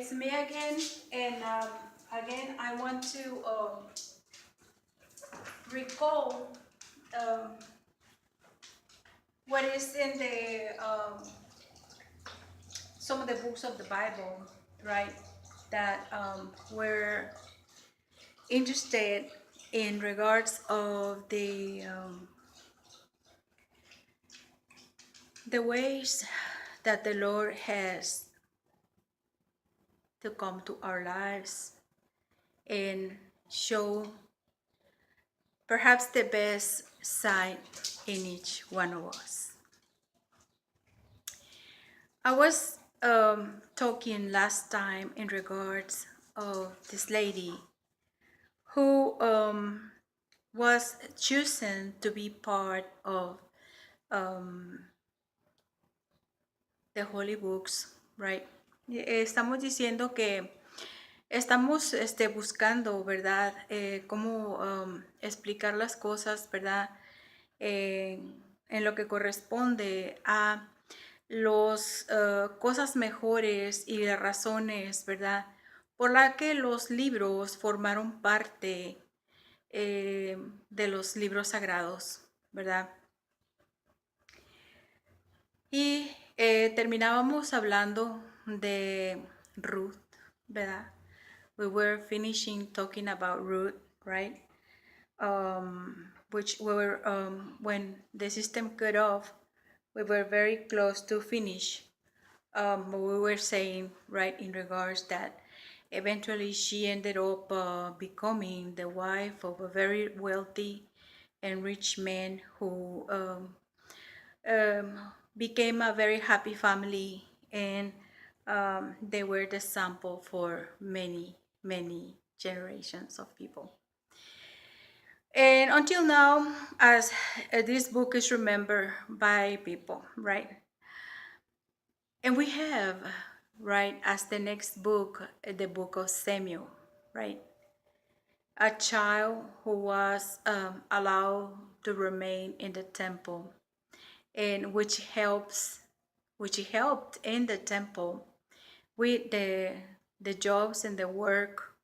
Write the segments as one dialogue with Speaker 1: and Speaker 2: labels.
Speaker 1: it's me again, and again I want to recall um, what is in the some of the books of the Bible, right? That we're interested in regards of the ways that the Lord has to come to our lives and show perhaps the best side in each one of us. I was talking last time in regards of this lady who was chosen to be part of um, the holy books, right? Estamos diciendo que estamos buscando, ¿verdad? Cómo explicar las cosas, ¿verdad? En lo que corresponde a los cosas mejores y las razones, ¿verdad? Por la que los libros formaron parte de los libros sagrados, ¿verdad? Y terminábamos hablando de Ruth, ¿verdad? We were finishing talking about Ruth, right? Which we were, when the system cut off, we were very close to finish. We were saying, right, in regards that eventually she ended up becoming the wife of a very wealthy and rich man who became a very happy family, and they were the sample for many, many generations of people. And until now, as this book is remembered by people, right? And we have, right, as the next book, the book of Samuel, right? A child who was allowed to remain in the temple, and which helped in the temple with the jobs and the work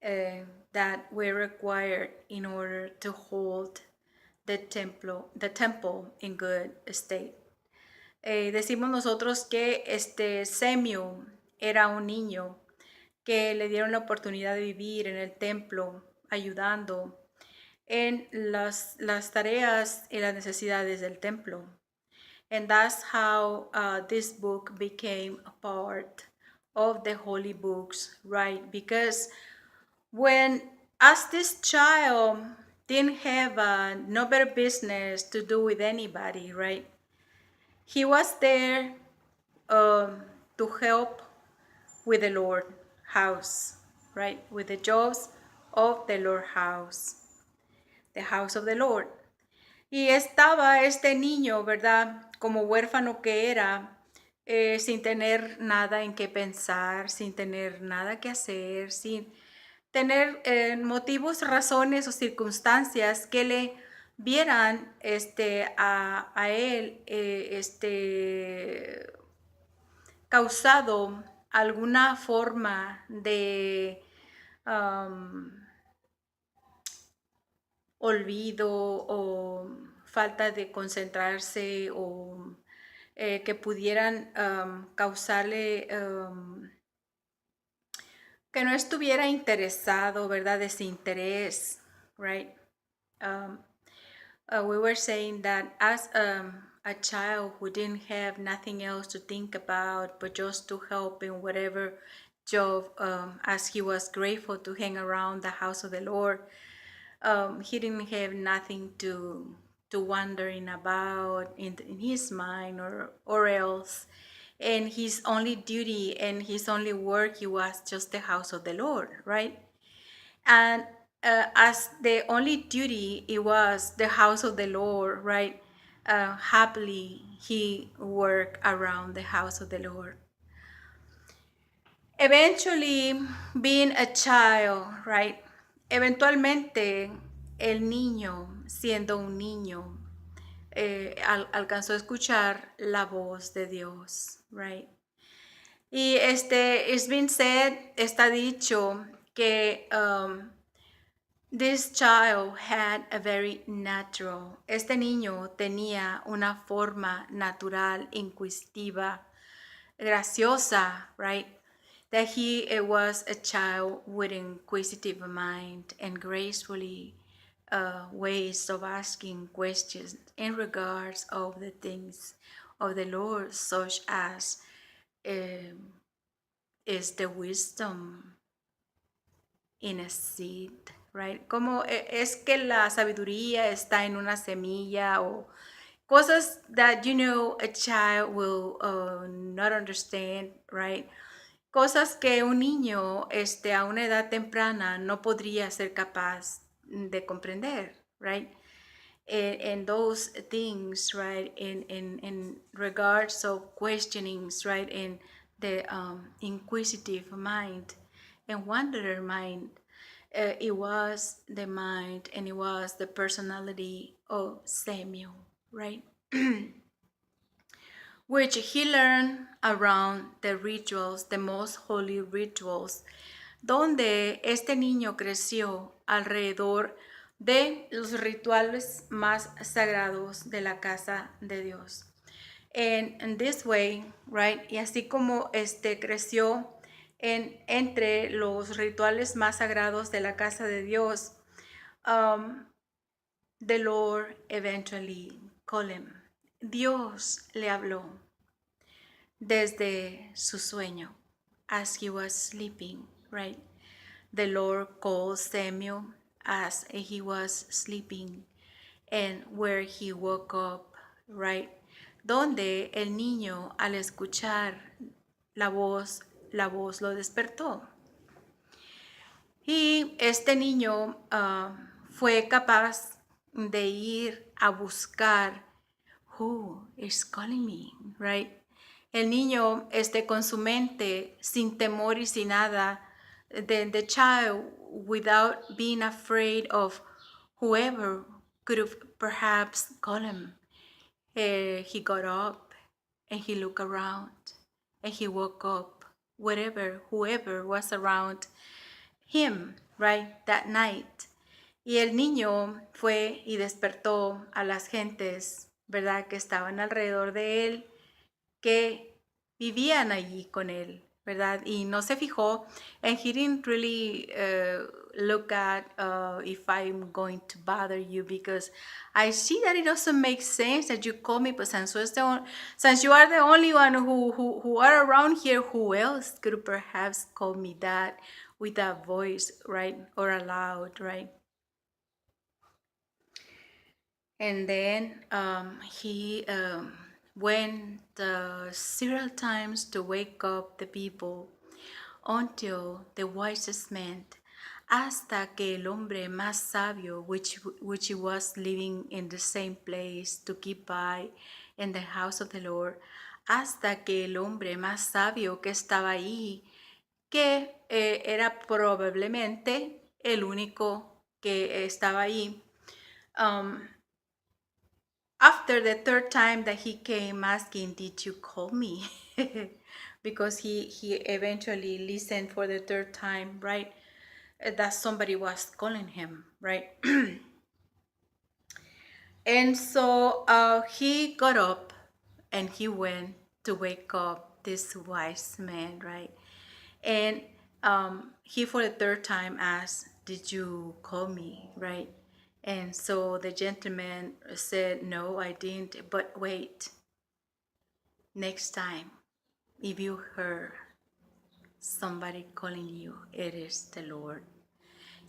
Speaker 1: that were required in order to hold the temple in good state. Decimos nosotros que Samuel era un niño que le dieron la oportunidad de vivir en el templo, ayudando en las tareas y las necesidades del templo. And that's how this book became a part of the holy books, right? Because as this child didn't have no better business to do with anybody, right? He was there to help with the Lord house, right? With the jobs of the Lord house, the house of the Lord. Y estaba este niño, ¿verdad? Como huérfano que era, sin tener nada en qué pensar, sin tener nada que hacer, sin tener motivos, razones o circunstancias que le vieran a él causado alguna forma de olvido o falta de concentrarse, o que pudieran causarle que no estuviera interesado, ¿verdad? Desinterés, right? We were saying that as a child who didn't have nothing else to think about but just to help in whatever job, as he was grateful to hang around the house of the Lord, he didn't have nothing to wondering about in his mind or else. And his only duty and his only work, he was just the house of the Lord, right? And as the only duty, it was the house of the Lord, right? Happily, he worked around the house of the Lord. Eventually, being a child, right? Eventualmente, el niño, siendo un niño, alcanzó a escuchar la voz de Dios, right? Y it's been said, está dicho que this child had a very natural. Este niño tenía una forma natural, inquisitiva, graciosa, right? That he was a child with inquisitive mind and gracefully ways of asking questions in regards of the things of the Lord, such as is the wisdom in a seed, right? Como es que la sabiduría está en una semilla o cosas that a child will not understand, right? Cosas que un niño a una edad temprana no podría ser capaz de comprender, right? And those things, right, in regards of questionings, right, in the inquisitive mind and wanderer mind, it was the mind and it was the personality of Samuel, right? Which he learned around the rituals, the most holy rituals, donde este niño creció alrededor de los rituales más sagrados de la casa de Dios. And in this way, right, y así como creció entre los rituales más sagrados de la casa de Dios, the Lord eventually called him. Dios le habló desde su sueño, as he was sleeping, right? The Lord called Samuel as he was sleeping, and where he woke up, right? Donde el niño al escuchar la voz lo despertó. Y este niño fue capaz de ir a buscar who is calling me, right? El niño con su mente, sin temor y sin nada, the child, without being afraid of whoever could have perhaps called him, he got up and he looked around and he woke up, whoever was around him, right, that night. Y el niño fue y despertó a las gentes, ¿verdad?, que estaban alrededor de él, que vivían allí con él, ¿verdad? Y no se fijó, and he didn't really look at if I'm going to bother you, because I see that it doesn't make sense that you call me, but since you are the only one who are around here, who else could perhaps call me that with a voice, right, or aloud, right? And then he went several times to wake up the people until the wisest man, hasta que el hombre más sabio, which was living in the same place to keep by in the house of the Lord, hasta que el hombre más sabio que estaba ahí, que era probablemente el único que estaba ahí, after the third time that he came asking, did you call me? Because he eventually listened for the third time, right? That somebody was calling him, right? And so he got up and he went to wake up this wise man, right? And he for the third time asked, did you call me, right? And so the gentleman said, no, I didn't, but wait. Next time, if you hear somebody calling you, it is the Lord.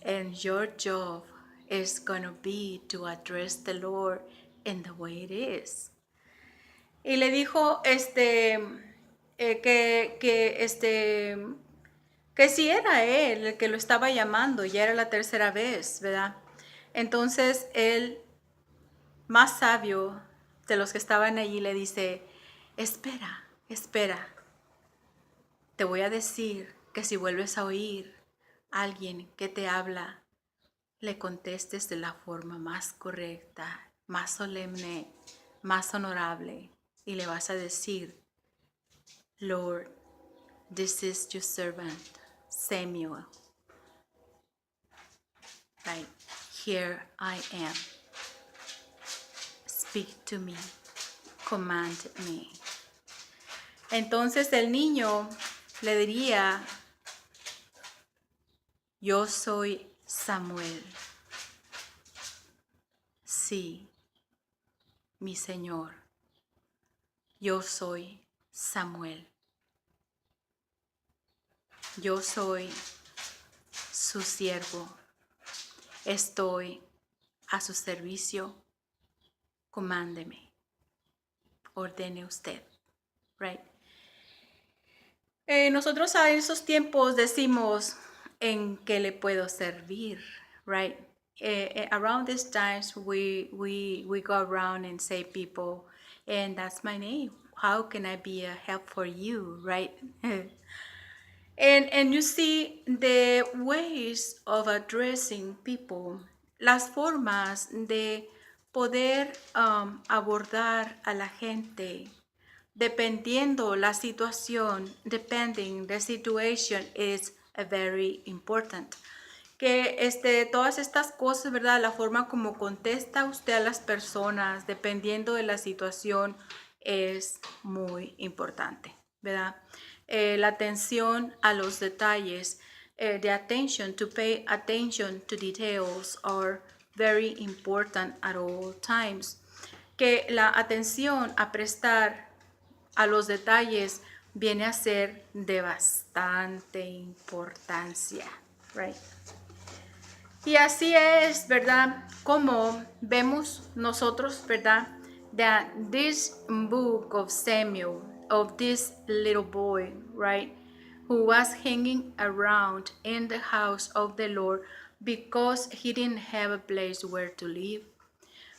Speaker 1: And your job is going to be to address the Lord in the way it is. Y le dijo que si era él el que lo estaba llamando, ya era la tercera vez, ¿verdad? Entonces él, más sabio de los que estaban allí, le dice, espera, te voy a decir que si vuelves a oír a alguien que te habla, le contestes de la forma más correcta, más solemne, más honorable, y le vas a decir, Lord, this is your servant, Samuel. Right? Here I am. Speak to me. Command me. Entonces el niño le diría, yo soy Samuel. Sí, mi Señor. Yo soy Samuel. Yo soy su siervo. Estoy a su servicio. Comándeme. Ordene usted. Right? Nosotros a esos tiempos decimos en qué le puedo servir. Right? Around these times we go around and say people, and that's my name. How can I be a help for you? Right? And you see the ways of addressing people, las formas de poder abordar a la gente, dependiendo la situación, depending the situation is very important. Que todas estas cosas, ¿verdad? La forma como contesta usted a las personas, dependiendo de la situación, es muy importante, ¿verdad? La atención a los detalles, the attention to pay attention to details are very important at all times. Que la atención a prestar a los detalles viene a ser de bastante importancia, right? Y así es, ¿verdad? Como vemos nosotros, ¿verdad? That this book of Samuel, of this little boy, right? Who was hanging around in the house of the Lord because he didn't have a place where to live,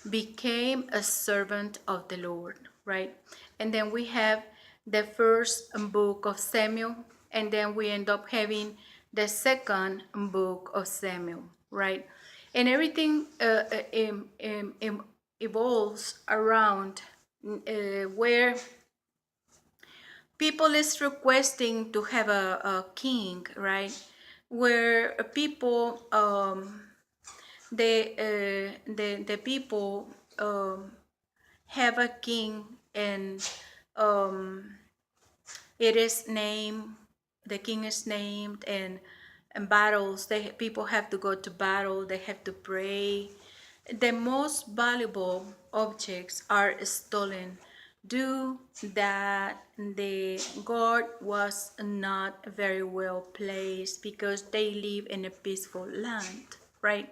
Speaker 1: became a servant of the Lord, right? And then we have the first book of Samuel, and then we end up having the second book of Samuel, right? And everything evolves around where people is requesting to have a king, right? Where people the people have a king, and it is named, the king is named, and battles, people have to go to battle, they have to pray. The most valuable objects are stolen due that the guard was not very well placed because they live in a peaceful land, right?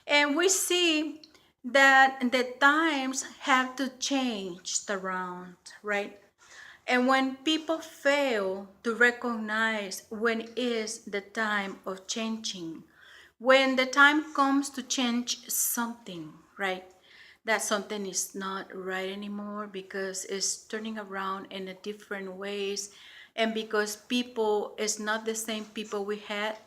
Speaker 1: And we see that the times have to change around, right? And when people fail to recognize when is the time of changing, when the time comes to change something, right? That something is not right anymore because it's turning around in a different ways, and because people is not the same people we had,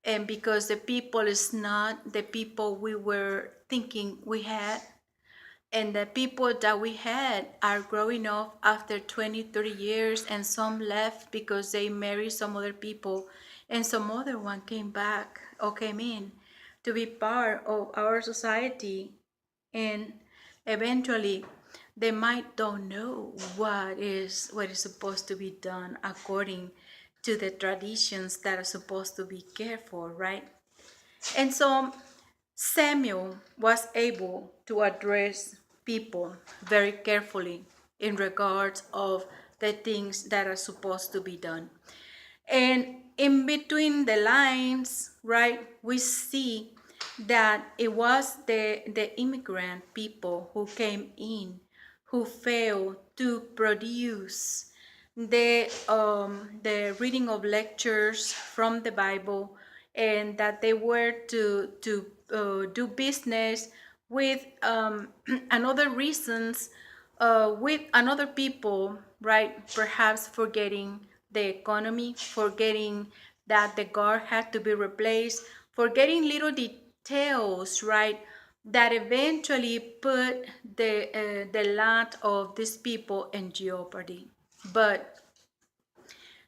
Speaker 1: and because the people is not the people we were thinking we had, and the people that we had are growing up after 20, 30 years, and some left because they married some other people, and some other one came back or came in to be part of our society, and eventually they might don't know what is supposed to be done according to the traditions that are supposed to be cared for, right? And so Samuel was able to address people very carefully in regards of the things that are supposed to be done. And in between the lines, right, we see that it was the immigrant people who came in who failed to produce the reading of lectures from the Bible, and that they were to do business with another reasons, with another people, right? Perhaps forgetting the economy, forgetting that the guard had to be replaced, forgetting little details, right? That eventually put the land of these people in jeopardy. But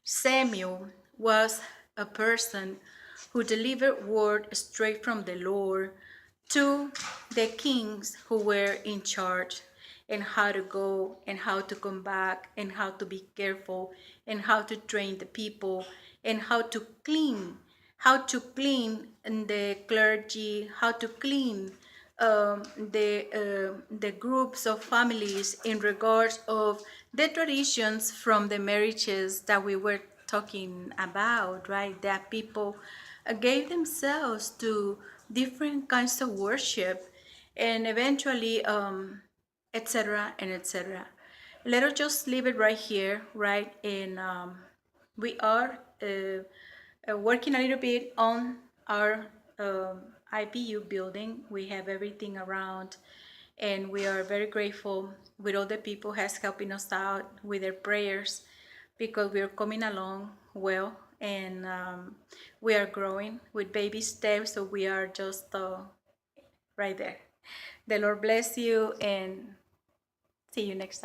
Speaker 1: Samuel was a person who delivered word straight from the Lord to the kings who were in charge, and how to go and how to come back and how to be careful and how to train the people and how to clean the clergy, how to clean the groups of families in regards of the traditions from the marriages that we were talking about, right? That people gave themselves to different kinds of worship, and eventually, etc. and etc. Let us just leave it right here, right? And we are working a little bit on our IPU building. We have everything around, and we are very grateful with all the people has helping us out with their prayers, because we are coming along well, and we are growing with baby steps. So we are just right there. The Lord bless you, and see you next time.